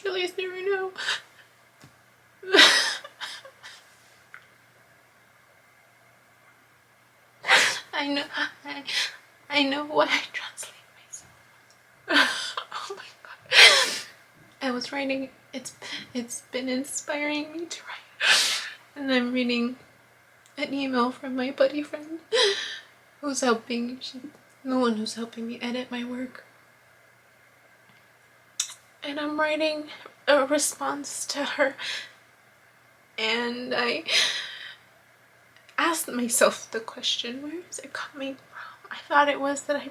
just realized it right now. I know why I translate myself. Oh my god. I was writing, it's been inspiring me to write. And I'm reading an email from my buddy friend who's helping, the one who's helping me edit my work. And I'm writing a response to her. And I asked myself the question, where is it coming from? I thought it was that I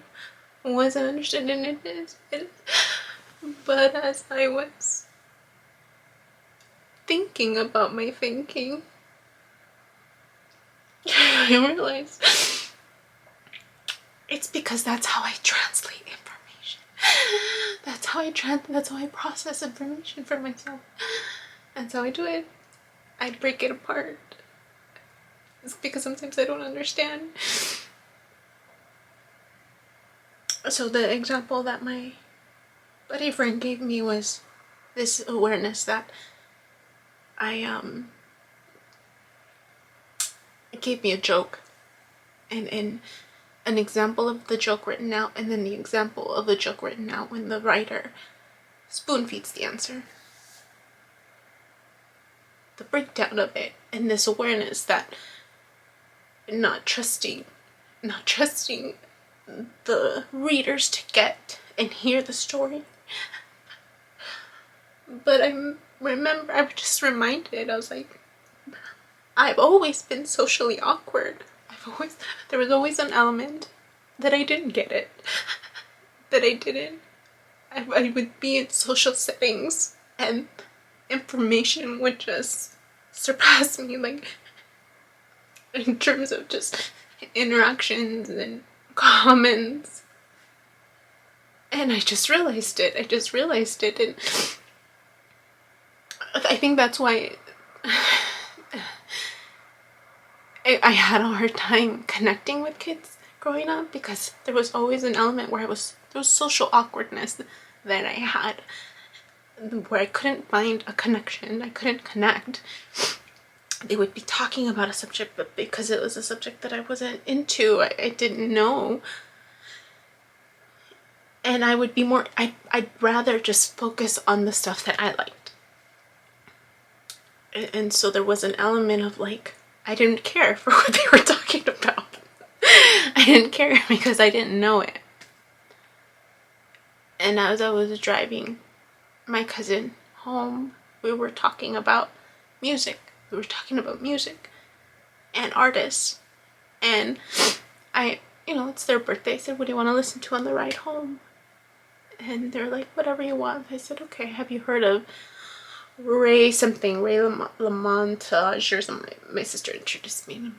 wasn't interested in it. But as I was thinking about my thinking, I realized it's because that's how I translate information. That's how I process information for myself. That's how I do it. I break it apart. It's because sometimes I don't understand. So the example that my buddy friend gave me was this awareness that it gave me a joke and an example of the joke written out, and then the example of the joke written out when the writer spoon feeds the answer. The breakdown of it, and this awareness that not trusting the readers to get and hear the story. But I was just reminded, I was like, I've always been socially awkward. There was always an element that I didn't get it. I would be in social settings and information would just surpass me, like, in terms of just interactions and comments. And I just realized it. And I think that's why I had a hard time connecting with kids growing up, because there was always an element where there was social awkwardness that I had, where I couldn't find a connection. I couldn't connect. They would be talking about a subject, but because it was a subject that I wasn't into, I didn't know. And I would be more, I'd rather just focus on the stuff that I liked. And so there was an element of, like, I didn't care for what they were talking about. I didn't care because I didn't know it. And as I was driving my cousin home, we were talking about music. And artists. And it's their birthday. I said, what do you want to listen to on the ride home? And they're like, whatever you want. I said, okay, have you heard of Ray Lamontage or something? My sister introduced me.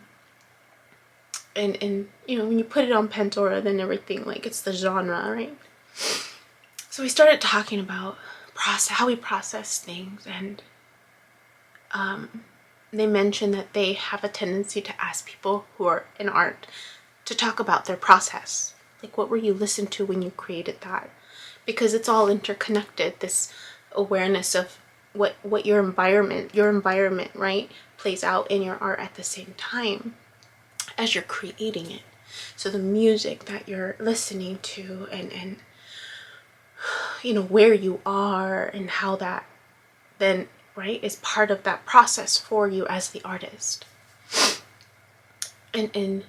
And when you put it on Pandora, then everything, like, it's the genre, right? So we started talking about how we process things, and they mentioned that they have a tendency to ask people who are in art to talk about their process. Like, what were you listening to when you created that? Because it's all interconnected, this awareness of what your environment, right, plays out in your art at the same time as you're creating it. So the music that you're listening to, and where you are, and how that then, right, is part of that process for you as the artist. And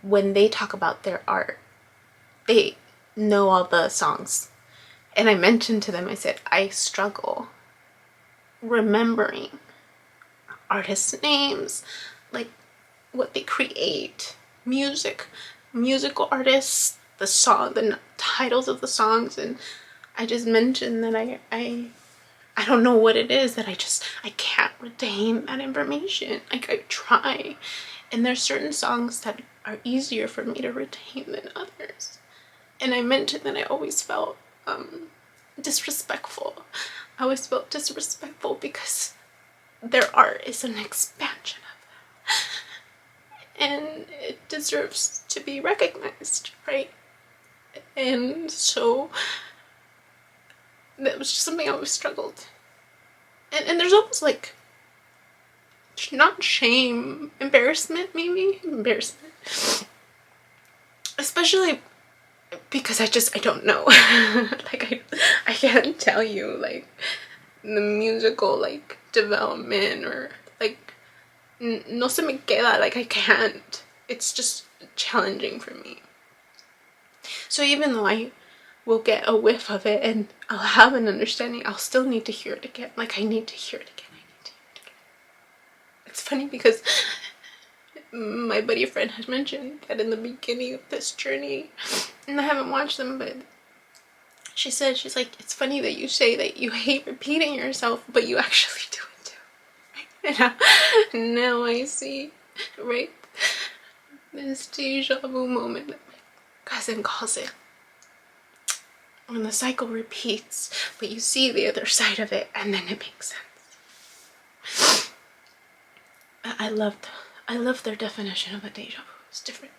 when they talk about their art, they know all the songs. And I mentioned to them, I said, I struggle remembering artists' names, like what they create, musical artists, the titles of the songs. And I just mentioned that I don't know what it is, that I can't retain that information. Like, I try, and there's certain songs that are easier for me to retain than others. And I mentioned that I always felt disrespectful. I always felt disrespectful because their art is an expansion of that. And it deserves to be recognized, right? And so that was just something I always struggled. And there's almost like, not shame, embarrassment, maybe? Embarrassment. Especially because I don't know. Like, I can't tell you, like, the musical, like, development, or, like, no se me queda, like, I can't. It's just challenging for me. So even though I will get a whiff of it and I'll have an understanding, I'll still need to hear it again. Like, I need to hear it again. It's funny because my buddy friend had mentioned that in the beginning of this journey, and I haven't watched them, but she said, she's like, it's funny that you say that you hate repeating yourself, but you actually do it too. And now I see, right, this deja vu moment that my cousin calls it. When the cycle repeats, but you see the other side of it, and then it makes sense. I love their definition of a deja vu. It's different.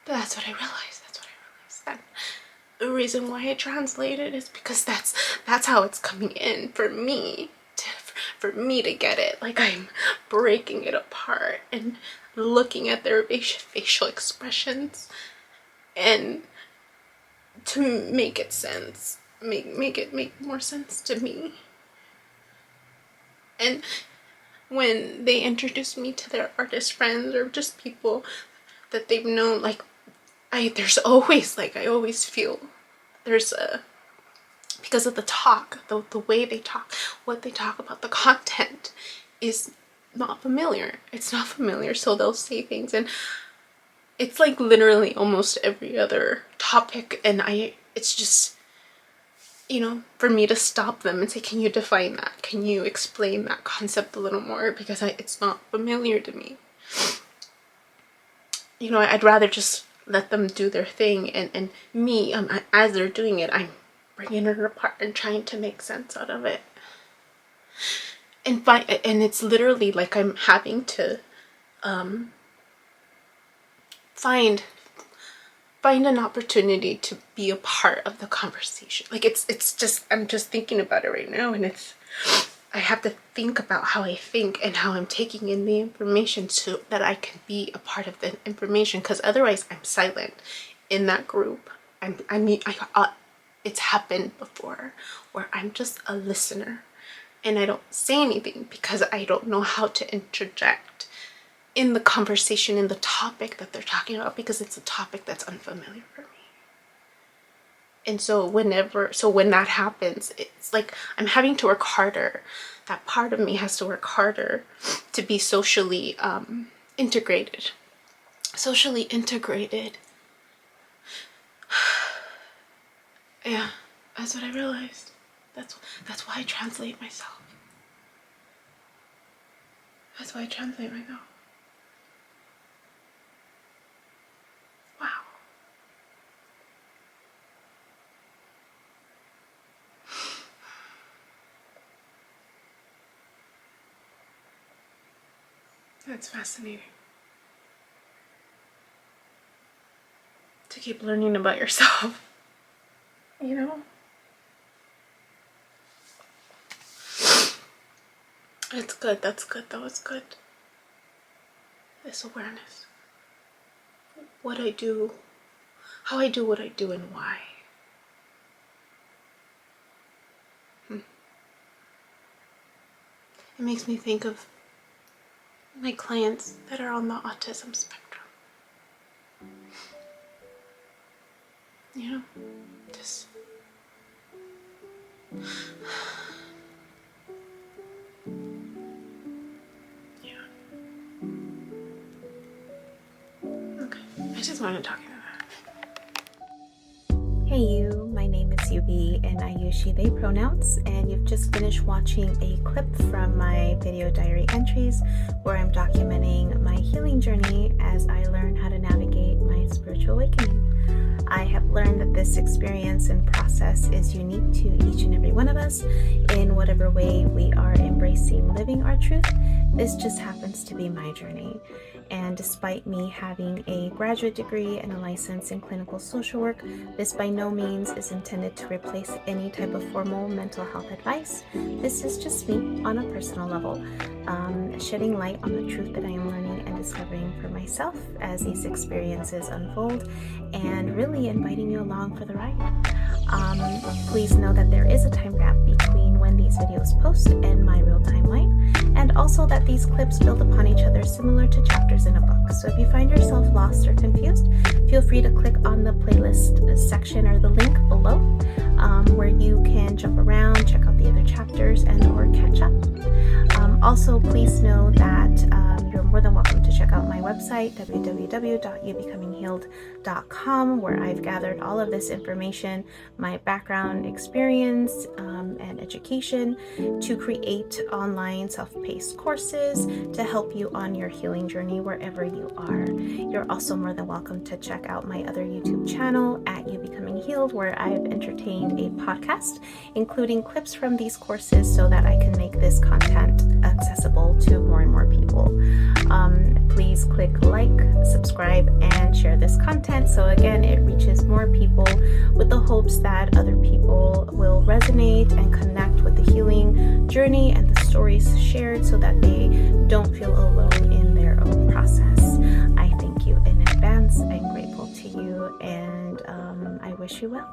But that's what I realized. That the reason why I translated is because that's how it's coming in for me. For me to get it. Like, I'm breaking it apart and looking at their facial expressions and to make it sense. Make more sense to me. And when they introduce me to their artist friends or just people that they've known, like, there's always, like, I always feel there's a, because of the talk, the way they talk, what they talk about, the content is not familiar. It's not familiar, so they'll say things, and it's like literally almost every other topic, and it's just, you know, for me to stop them and say, can you define that? Can you explain that concept a little more? Because it's not familiar to me. You know, I'd rather just let them do their thing, and me, as they're doing it, I'm bringing it apart and trying to make sense out of it. And it's literally like I'm having to find an opportunity to be a part of the conversation. Like, it's just, I'm just thinking about it right now, and I have to think about how I think and how I'm taking in the information so that I can be a part of the information, because otherwise I'm silent in that group. It's happened before where I'm just a listener and I don't say anything because I don't know how to interject in the conversation, in the topic that they're talking about, because it's a topic that's unfamiliar for me. And so when that happens, it's like I'm having to work harder. That part of me has to work harder to be socially integrated. Socially integrated. Yeah, that's what I realized. That's why I translate myself. That's why I translate myself. Wow. That's fascinating. To keep learning about yourself, you know? It's good, that's good, that was good. This awareness. What I do, how I do what I do, and why. It makes me think of my clients that are on the autism spectrum. You know, just yeah. Okay, I just wanted to talk about that. Hey you, my name is Yubi and I use she, they pronouns, and you've just finished watching a clip from my video diary entries where I'm documenting my healing journey as I learn how to navigate my spiritual awakening. I have learned that this experience and process is unique to each and every one of us in whatever way we are embracing living our truth. This just happens to be my journey. And despite me having a graduate degree and a license in clinical social work, this by no means is intended to replace any type of formal mental health advice. This is just me on a personal level, shedding light on the truth that I am learning and discovering for myself as these experiences unfold, and really inviting you along for the ride. Please know that there is a time gap between when these videos post and my real timeline, and also that these clips build upon each other similar to chapters in a book. So if you find yourself lost or confused, feel free to click on the playlist section or the link below, where you can jump around, check out the other chapters, and or catch up. Also, please know that you're more than welcome to check out my website, www.youbecominghealed.com, where I've gathered all of this information, my background, experience, and education to create online self-paced courses to help you on your healing journey wherever you are. You're also more than welcome to check out my other YouTube channel at You Becoming Healed, where I've entertained a podcast, including clips from these courses so that I can make this content accessible to more and more people. Please click like, subscribe, and share this content so again it reaches more people, with the hopes that other people will resonate and connect with the healing journey and the stories shared so that they don't feel alone in their own process. I thank you in advance. I'm grateful to you, and I wish you well.